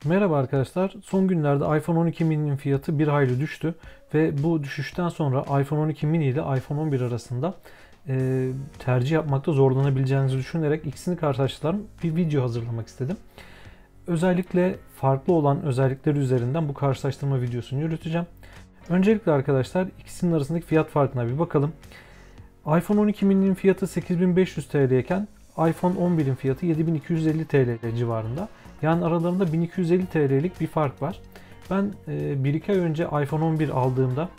Merhaba arkadaşlar. Son günlerde iPhone 12 mini'nin fiyatı bir hayli düştü ve bu düşüşten sonra iPhone 12 mini ile iPhone 11 arasında tercih yapmakta zorlanabileceğinizi düşünerek ikisini karşılaştıran bir video hazırlamak istedim. Özellikle farklı olan özellikleri üzerinden bu karşılaştırma videosunu yürüteceğim. Öncelikle arkadaşlar ikisinin arasındaki fiyat farkına bir bakalım. iPhone 12 mini'nin fiyatı 8500 TL iken iPhone 11'in fiyatı 7250 TL civarında. Yani aralarında 1250 TL'lik bir fark var. Ben 1-2 ay önce iPhone 11 aldığımda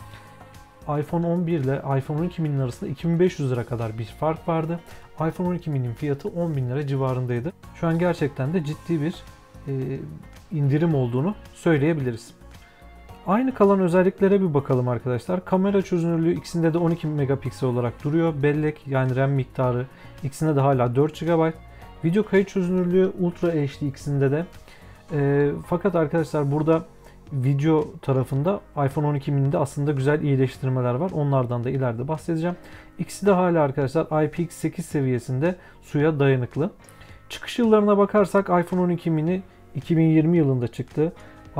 iPhone 11 ile iPhone 12 mini arasında 2500 lira kadar bir fark vardı. iPhone 12 mini'nin fiyatı 10.000 lira civarındaydı. Şu an gerçekten de ciddi bir indirim olduğunu söyleyebiliriz. Aynı kalan özelliklere bir bakalım arkadaşlar. Kamera çözünürlüğü ikisinde de 12 megapiksel olarak duruyor. Bellek yani RAM miktarı ikisinde de hala 4 GB. Video kayıt çözünürlüğü Ultra HD ikisinde de. Fakat arkadaşlar burada video tarafında iPhone 12 mini'de aslında güzel iyileştirmeler var. Onlardan da ileride bahsedeceğim. İkisi de hala arkadaşlar IPX8 seviyesinde suya dayanıklı. Çıkış yıllarına bakarsak iPhone 12 mini 2020 yılında çıktı.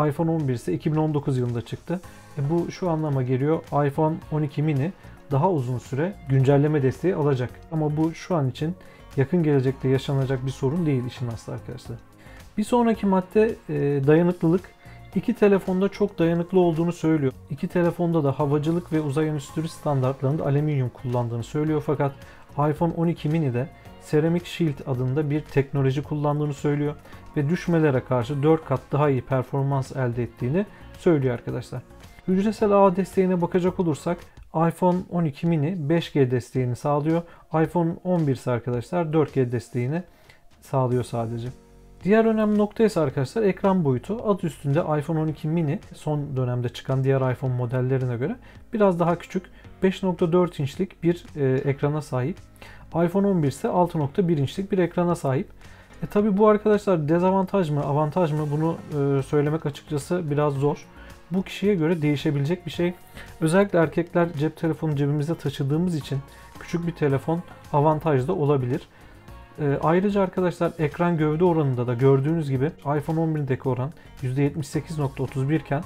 iPhone 11 ise 2019 yılında çıktı. Bu şu anlama geliyor. iPhone 12 mini daha uzun süre güncelleme desteği alacak. Ama bu şu an için yakın gelecekte yaşanacak bir sorun değil işin aslı arkadaşlar. Bir sonraki madde dayanıklılık. İki telefonda çok dayanıklı olduğunu söylüyor. İki telefonda da havacılık ve uzay endüstrisi standartlarında alüminyum kullandığını söylüyor. Fakat iPhone 12 mini'de Ceramic Shield adında bir teknoloji kullandığını söylüyor ve düşmelere karşı 4 kat daha iyi performans elde ettiğini söylüyor arkadaşlar. Hücresel ağ desteğine bakacak olursak iPhone 12 mini 5G desteğini sağlıyor. iPhone 11 ise arkadaşlar 4G desteğini sağlıyor sadece. Diğer önemli nokta ise arkadaşlar ekran boyutu. Adı üstünde iPhone 12 mini son dönemde çıkan diğer iPhone modellerine göre biraz daha küçük 5.4 inçlik bir ekrana sahip. iPhone 11 ise 6.1 inçlik bir ekrana sahip. Tabi bu arkadaşlar dezavantaj mı avantaj mı bunu söylemek açıkçası biraz zor. Bu kişiye göre değişebilecek bir şey. Özellikle erkekler cep telefonu cebimizde taşıdığımız için küçük bir telefon avantajlı olabilir. Ayrıca arkadaşlar ekran gövde oranında da gördüğünüz gibi iPhone 11'deki oran %78.31 iken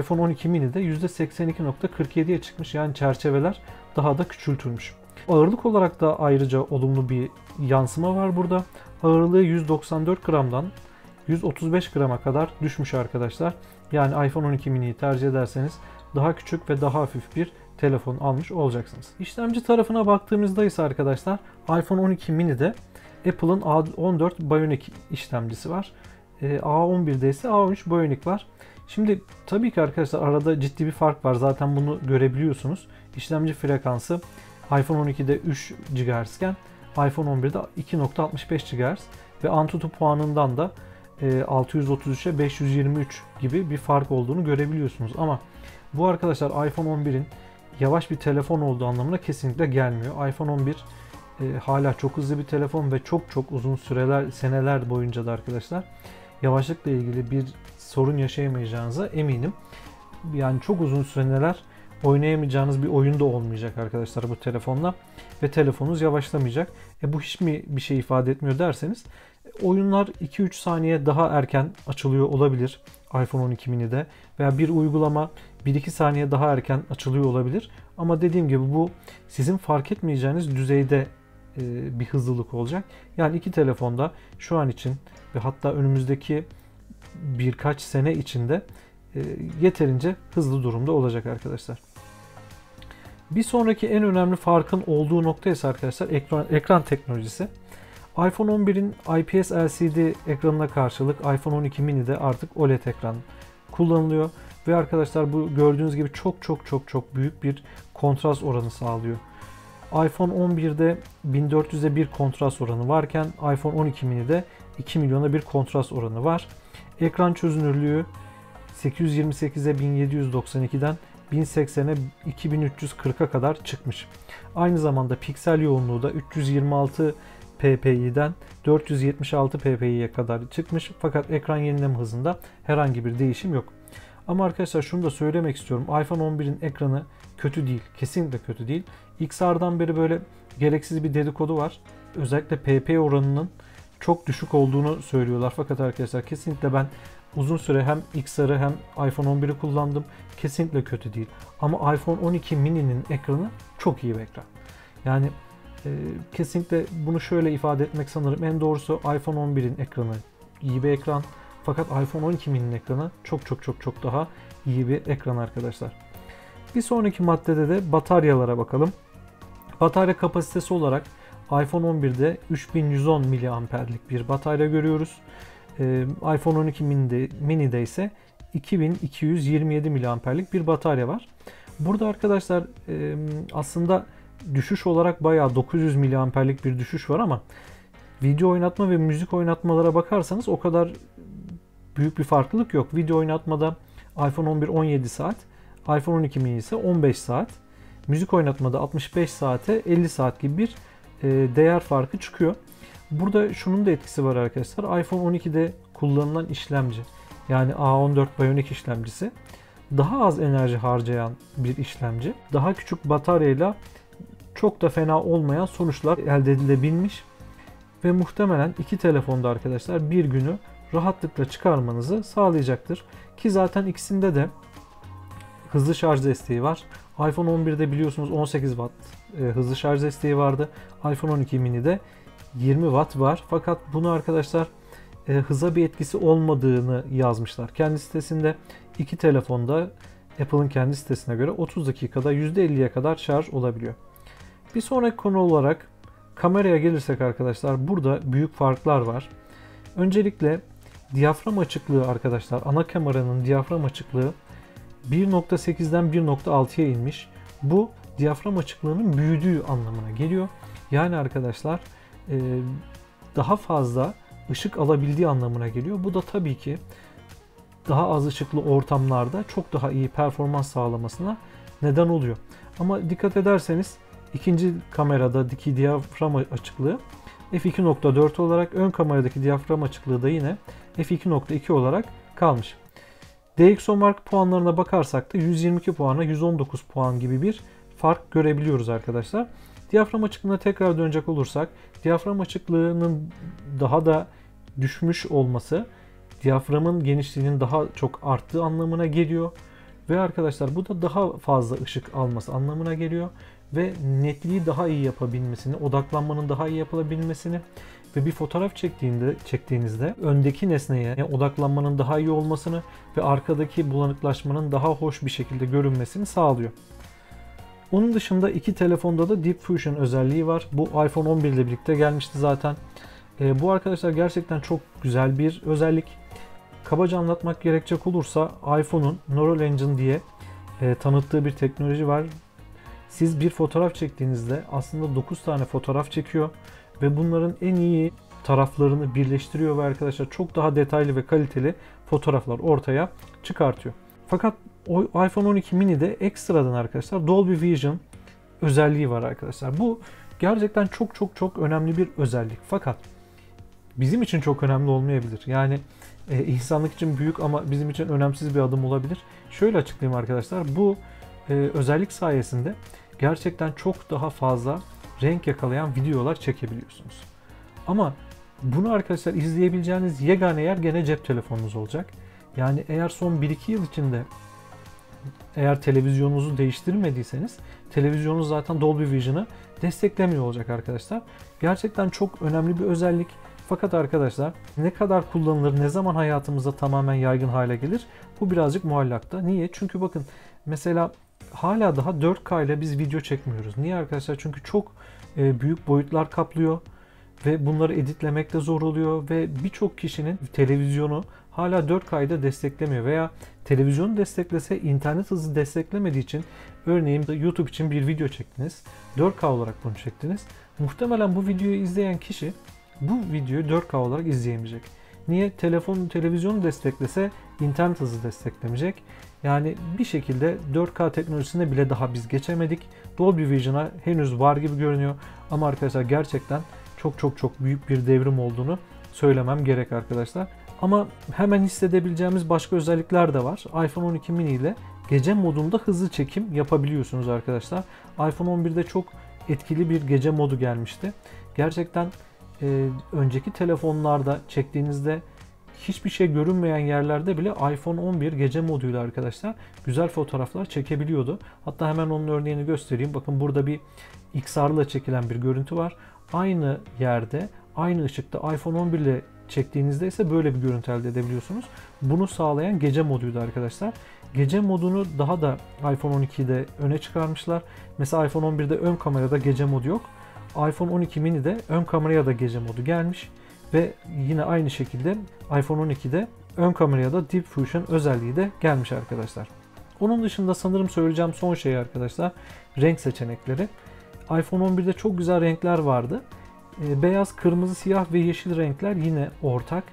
iPhone 12 mini'de %82.47'ye çıkmış. Yani çerçeveler daha da küçültülmüş. Ağırlık olarak da ayrıca olumlu bir yansıma var burada. Ağırlığı 194 gramdan 135 grama kadar düşmüş arkadaşlar. Yani iPhone 12 mini'yi tercih ederseniz daha küçük ve daha hafif bir telefon almış olacaksınız. İşlemci tarafına baktığımızda ise arkadaşlar iPhone 12 mini'de Apple'ın A14 Bionic işlemcisi var. A11'de ise A13 Bionic var. Şimdi tabii ki arkadaşlar arada ciddi bir fark var. Zaten bunu görebiliyorsunuz. İşlemci frekansı iPhone 12'de 3 GHz iken iPhone 11'de 2.65 GHz ve Antutu puanından da 633'e 523 gibi bir fark olduğunu görebiliyorsunuz. Ama bu arkadaşlar iPhone 11'in yavaş bir telefon olduğu anlamına kesinlikle gelmiyor. iPhone 11 hala çok hızlı bir telefon ve çok uzun süreler, seneler boyunca da arkadaşlar yavaşlıkla ilgili bir sorun yaşayamayacağınıza eminim. Yani çok uzun süreler oynayamayacağınız bir oyun da olmayacak arkadaşlar bu telefonla ve telefonunuz yavaşlamayacak. Bu hiç mi bir şey ifade etmiyor derseniz oyunlar 2-3 saniye daha erken açılıyor olabilir iPhone 12 mini'de veya bir uygulama 1-2 saniye daha erken açılıyor olabilir. Ama dediğim gibi bu sizin fark etmeyeceğiniz düzeyde bir hızlılık olacak. Yani iki telefonda şu an için ve hatta önümüzdeki birkaç sene içinde yeterince hızlı durumda olacak arkadaşlar. Bir sonraki en önemli farkın olduğu nokta ise arkadaşlar ekran teknolojisi. iPhone 11'in IPS LCD ekranına karşılık iPhone 12 mini'de artık OLED ekran kullanılıyor. Ve arkadaşlar bu gördüğünüz gibi çok büyük bir kontrast oranı sağlıyor. iPhone 11'de 1400'e 1 kontrast oranı varken iPhone 12 mini'de 2 milyona bir kontrast oranı var. Ekran çözünürlüğü 828'e 1792'den 1080'e 2340'a kadar çıkmış. Aynı zamanda piksel yoğunluğu da 326 ppi'den 476 ppi'ye kadar çıkmış. Fakat ekran yenileme hızında herhangi bir değişim yok. Ama arkadaşlar şunu da söylemek istiyorum. iPhone 11'in ekranı kötü değil. Kesinlikle kötü değil. XR'dan beri böyle gereksiz bir dedikodu var. Özellikle PP oranının çok düşük olduğunu söylüyorlar. Fakat arkadaşlar kesinlikle ben uzun süre hem XR'ı hem iPhone 11'i kullandım. Kesinlikle kötü değil. Ama iPhone 12 mini'nin ekranı çok iyi bir ekran. Yani kesinlikle bunu şöyle ifade etmek sanırım en doğrusu, iPhone 11'in ekranı iyi bir ekran. Fakat iPhone 12 mini'nin ekranı çok daha iyi bir ekran arkadaşlar. Bir sonraki maddede de bataryalara bakalım. Batarya kapasitesi olarak iPhone 11'de 3110 mAh'lik bir batarya görüyoruz. iPhone 12 mini'de ise 2227 mAh'lik bir batarya var. Burada arkadaşlar aslında düşüş olarak bayağı 900 mAh'lik bir düşüş var ama video oynatma ve müzik oynatmalara bakarsanız o kadar büyük bir farklılık yok. Video oynatmada iPhone 11 17 saat, iPhone 12 mini ise 15 saat. Müzik oynatmada 65 saate 50 saat gibi bir değer farkı çıkıyor. Burada şunun da etkisi var arkadaşlar. iPhone 12'de kullanılan işlemci, yani A14 Bionic işlemcisi daha az enerji harcayan bir işlemci. Daha küçük bataryayla çok da fena olmayan sonuçlar elde edilebilmiş ve muhtemelen iki telefonda arkadaşlar bir günü rahatlıkla çıkarmanızı sağlayacaktır. Ki zaten ikisinde de hızlı şarj desteği var. iPhone 11'de biliyorsunuz 18 Watt hızlı şarj desteği vardı. iPhone 12 mini'de 20 Watt var. Fakat bunu arkadaşlar hıza bir etkisi olmadığını yazmışlar. Kendi sitesinde iki telefonda Apple'ın kendi sitesine göre 30 dakikada %50'ye kadar şarj olabiliyor. Bir sonraki konu olarak kameraya gelirsek arkadaşlar burada büyük farklar var. Öncelikle diyafram açıklığı arkadaşlar, ana kameranın diyafram açıklığı 1.8'den 1.6'ya inmiş. Bu diyafram açıklığının büyüdüğü anlamına geliyor. Yani arkadaşlar daha fazla ışık alabildiği anlamına geliyor. Bu da tabii ki daha az ışıklı ortamlarda çok daha iyi performans sağlamasına neden oluyor. Ama dikkat ederseniz ikinci kameradaki diyafram açıklığı f2.4 olarak, ön kameradaki diyafram açıklığı da yine f2.2 olarak kalmış. DxOMark puanlarına bakarsak da 122 puana 119 puan gibi bir fark görebiliyoruz arkadaşlar. Diyafram açıklığına tekrar dönecek olursak, diyafram açıklığının daha da düşmüş olması diyaframın genişliğinin daha çok arttığı anlamına geliyor. Ve arkadaşlar bu da daha fazla ışık alması anlamına geliyor. Ve netliği daha iyi yapabilmesini, odaklanmanın daha iyi yapılabilmesini ve bir fotoğraf çektiğinizde öndeki nesneye odaklanmanın daha iyi olmasını ve arkadaki bulanıklaşmanın daha hoş bir şekilde görünmesini sağlıyor. Onun dışında iki telefonda da Deep Fusion özelliği var. Bu iPhone 11 ile birlikte gelmişti zaten. Bu arkadaşlar gerçekten çok güzel bir özellik. Kabaca anlatmak gerekecek olursa iPhone'un Neural Engine diye tanıttığı bir teknoloji var. Siz bir fotoğraf çektiğinizde aslında 9 tane fotoğraf çekiyor ve bunların en iyi taraflarını birleştiriyor ve arkadaşlar çok daha detaylı ve kaliteli fotoğraflar ortaya çıkartıyor. Fakat iPhone 12 mini'de ekstradan arkadaşlar Dolby Vision özelliği var arkadaşlar. Bu gerçekten çok önemli bir özellik. Fakat bizim için çok önemli olmayabilir. Yani insanlık için büyük ama bizim için önemsiz bir adım olabilir. Şöyle açıklayayım arkadaşlar. Bu özellik sayesinde gerçekten çok daha fazla renk yakalayan videolar çekebiliyorsunuz. Ama bunu arkadaşlar izleyebileceğiniz yegane yer gene cep telefonunuz olacak. Yani eğer son 1-2 yıl içinde eğer televizyonunuzu değiştirmediyseniz televizyonunuz zaten Dolby Vision'ı desteklemiyor olacak arkadaşlar. Gerçekten çok önemli bir özellik. Fakat arkadaşlar ne kadar kullanılır, ne zaman hayatımızda tamamen yaygın hale gelir bu birazcık muallakta. Niye? Çünkü bakın mesela hala daha 4K ile biz video çekmiyoruz. Niye arkadaşlar? Çünkü çok büyük boyutlar kaplıyor ve bunları editlemek de zor oluyor ve birçok kişinin televizyonu hala 4K'da desteklemiyor veya televizyonu desteklese internet hızı desteklemediği için örneğin YouTube için bir video çektiniz. 4K olarak bunu çektiniz. Muhtemelen bu videoyu izleyen kişi bu videoyu 4K olarak izleyemeyecek. Niye? Televizyonu desteklese internet hızı desteklemeyecek. Yani bir şekilde 4K teknolojisine bile daha biz geçemedik. Dolby Vision'a henüz var gibi görünüyor. Ama arkadaşlar gerçekten çok büyük bir devrim olduğunu söylemem gerek arkadaşlar. Ama hemen hissedebileceğimiz başka özellikler de var. iPhone 12 mini ile gece modunda hızlı çekim yapabiliyorsunuz arkadaşlar. iPhone 11'de çok etkili bir gece modu gelmişti. Gerçekten önceki telefonlarda çektiğinizde hiçbir şey görünmeyen yerlerde bile iPhone 11 gece moduyla arkadaşlar güzel fotoğraflar çekebiliyordu. Hatta hemen onun örneğini göstereyim. Bakın burada bir XR ile çekilen bir görüntü var. Aynı yerde, aynı ışıkta iPhone 11 ile çektiğinizde ise böyle bir görüntü elde edebiliyorsunuz. Bunu sağlayan gece moduydu arkadaşlar. Gece modunu daha da iPhone 12'de öne çıkarmışlar. Mesela iPhone 11'de ön kamerada gece modu yok. iPhone 12 mini'de ön kameraya da gece modu gelmiş. Ve yine aynı şekilde iPhone 12'de ön kameraya da Deep Fusion özelliği de gelmiş arkadaşlar. Onun dışında sanırım söyleyeceğim son şey arkadaşlar, renk seçenekleri. iPhone 11'de çok güzel renkler vardı. Beyaz, kırmızı, siyah ve yeşil renkler yine ortak.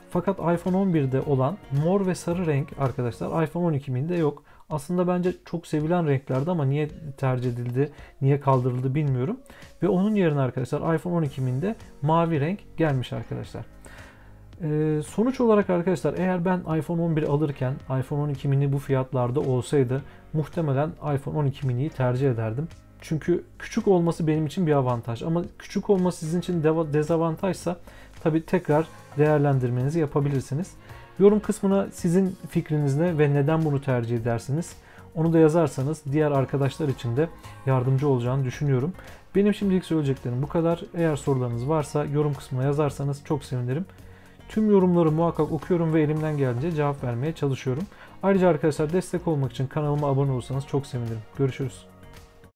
Fakat iPhone 11'de olan mor ve sarı renk arkadaşlar iPhone 12 mini'de yok. Aslında bence çok sevilen renklerdi ama niye tercih edildi, niye kaldırıldı bilmiyorum. Ve onun yerine arkadaşlar iPhone 12 mini'de mavi renk gelmiş arkadaşlar. Sonuç olarak arkadaşlar eğer ben iPhone 11 alırken iPhone 12 mini bu fiyatlarda olsaydı muhtemelen iPhone 12 mini'yi tercih ederdim. Çünkü küçük olması benim için bir avantaj. Ama küçük olması sizin için dezavantajsa tabii tekrar değerlendirmenizi yapabilirsiniz. Yorum kısmına sizin fikriniz ne ve neden bunu tercih edersiniz? Onu da yazarsanız diğer arkadaşlar için de yardımcı olacağını düşünüyorum. Benim şimdilik söyleyeceklerim bu kadar. Eğer sorularınız varsa yorum kısmına yazarsanız çok sevinirim. Tüm yorumları muhakkak okuyorum ve elimden geldiğince cevap vermeye çalışıyorum. Ayrıca arkadaşlar destek olmak için kanalıma abone olursanız çok sevinirim. Görüşürüz.